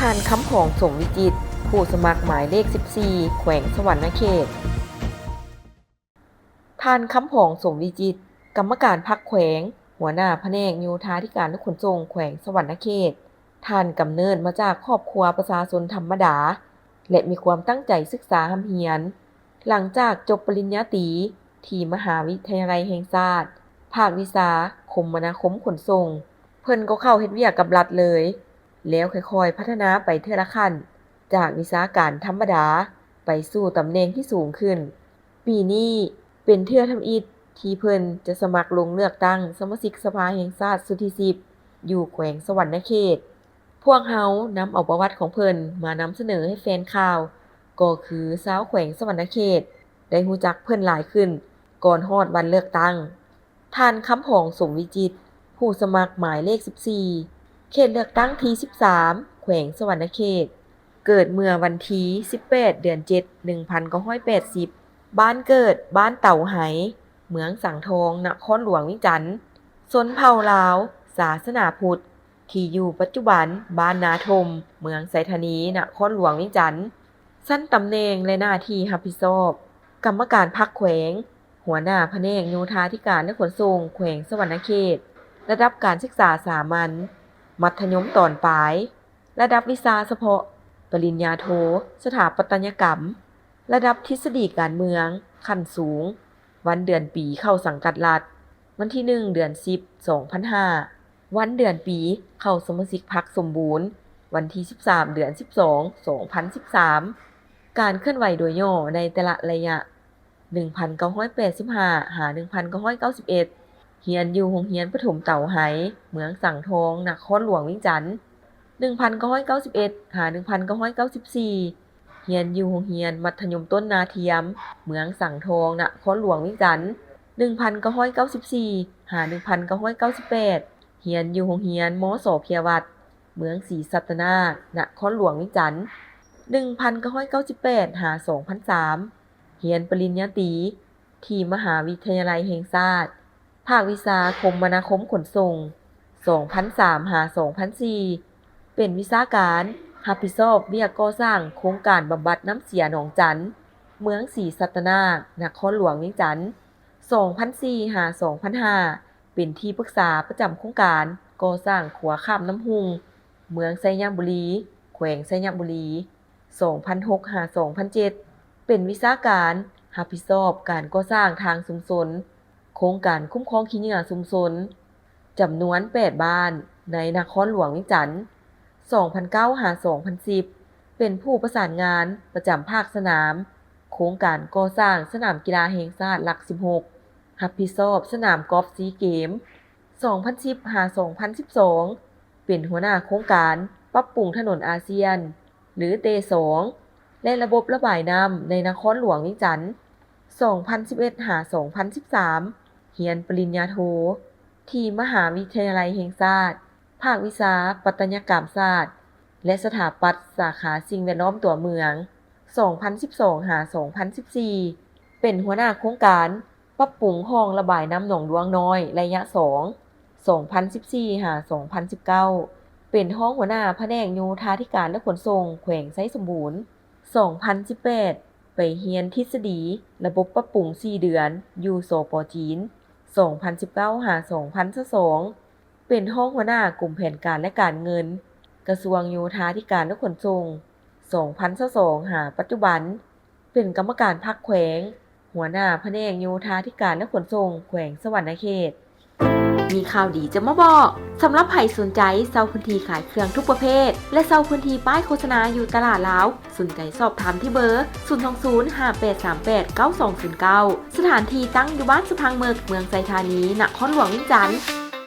ท่านคำผองสมวิจิตรผู้สมัครหมายเลข 14 แขวงสวรรณเขตท่านคำผองสมวิจิตรกรรมการพรรคแขวงหัวหน้าแผนกโยธาธิการและขนส่งแขวงสวรรณเขตท่านกำเนิดมาจากครอบครัวประชาชนธรรมดาและมีความตั้งใจศึกษาหำเหียนหลังจากจบปริญญาตรีที่มหาวิทยาลัยแห่งชาติภาควิชาคมนาคมขนส่งเพิ่นก็เข้าเฮ็ดเวียกกับรัฐเลยแล้วค่อยๆพัฒนาไปเทื่อละขั้นจากวิชาการธรรมดาไปสู่ตำแหน่งที่สูงขึ้นปีนี้เป็นเทื่อทำอิฐที่เพิ่นจะสมัครลงเลือกตั้งสมาชิกสภาแห่งชาติสุดที่10อยู่แขวงสวรรณเขตพวกเฮานำเอาประวัติของเพิ่นมานำเสนอให้แฟนข่าวก็คือชาวแขวงสวรรณเขตได้รู้จักเพิ่นหลายขึ้นก่อนฮอดวันเลือกตั้งท่านคำผองสมวิจิตรผู้สมัครหมายเลข 14 เขตเลือกตั้งที่ 13 แขวงสวรรณเขตเกิดเมื่อวันที่ 18 เดือน 7 1980 บ้านเกิดบ้านเต่าไหเมืองสังทองนครหลวงวิจันทร์ชนเผ่าลาวศาสนาพุทธที่อยู่ปัจจุบันบ้านนาทมเมืองไสธานีนครหลวงวิจันทร์สั้นตำแหน่งและหน้าที่รับผิดชอบกรรมการพรรคแขวงหัวหน้าแผนกโยธาธิการและขนส่งแขวงสวรรณเขตระดับการศึกษาสามัญมัธยมตอนปลายระดับวิชาเฉพาะปริญญาโทสถาปัตยกรรมระดับทฤษฎีการเมืองขั้นสูงวันเดือนปีเข้าสังกัดรัฐวันที่ 1 เดือน 10 2005วันเดือนปีเข้าสมาชิกพรรคสมบูรณ์วันที่ 13 เดือน 12 2013การเคลื่อนไหวโดยย่อในแต่ละระยะ 1985 หา 1991 เรียนอยู่โรงเรียนประถมเต่าไหเมืองสังทองนครหลวงวิจันทร์ 1991 หา 1994 เรียนอยู่โรงเรียนมัธยมต้นนาเทียมเมืองสังทองนครหลวงวิจันทร์ 1994 หา 1998 เรียนอยู่โรงเรียนมส.เพียวัฒน์เมืองศรีสัตนานครหลวงวิจันทร์ 1998 หา 2003 เรียนปริญญาตรีที่มหาวิทยาลัยแห่งชาติภาควิชาคมนาคมขนส่ง 2003 หา 2004 เป็นวิชาการรับผิดชอบเวียกก่อสร้างโครงการบำบัดน้ำเสียหนองจันเมืองศรีสัตนานครหลวงวิจันทร์ 2004 หา 2005 เป็นที่ปรึกษาประจำโครงการก่อสร้างขัวข้ามน้ำหุงเมืองไชยบุรีแขวงไชยบุรี 2006 หา 2007 เป็นวิชาการรับผิดชอบการก่อสร้างทางชุมชนโครงการคุ้มครองขี้เหงื่อชุมชนจำนวน 8 บ้านในนครหลวงวิจันทร์ 2009 หา 2010 เป็นผู้ประสานงานประจำภาคสนามโครงการก่อสร้างสนามกีฬาแห่งชาติหลัก 16 รับผิดชอบสนามกอล์ฟซีเกม 2010 หา 2012 เป็นหัวหน้าโครงการปรับปรุงถนนอาเซียนหรือเต2และระบบระบายน้ำในนครหลวงวิจันทร์ 2011 หา 2013 เรียนปริญญาโทที่มหาวิทยาลัยแห่งชาติภาควิชาปัตยกรรมศาสตร์และสถาปัตย์สาขาสิ่งแวดล้อมตัวเมือง 2012 หา 2014 เป็นหัวหน้าโครงการปรับปรุงคลองระบายน้ำหนองดวงน้อยระยะ 2 2014 หา 2019 เป็นห้องหัวหน้าแผนกโยธาธิการและขนส่งแขวงไชยสมบูรณ์ 2018 ไปเรียนทฤษฎีระบบปรับปรุง 4 เดือนอยู่สป.จีน 2019 หา 2022 เป็นห้องหัวหน้ากลุ่มแผนการและการเงินกระทรวงโยธาธิการและขนส่ง 2022 หาปัจจุบันเป็นกรรมการพรรคแขวงหัวหน้าแผนกโยธาธิการและขนส่งแขวงสวรรณเขตมีข่าวดีจะมาบอกสำหรับใครสนใจเช่าพื้นที่ขายเครื่องทุกประเภทและเช่าพื้นที่ป้ายโฆษณาอยู่ตลาดลาวสนใจสอบถามที่เบอร์ 02058389209 สถานที่ตั้งอยู่บ้านสะพังเมืองไชยธานีนครหลวงวิจันทร์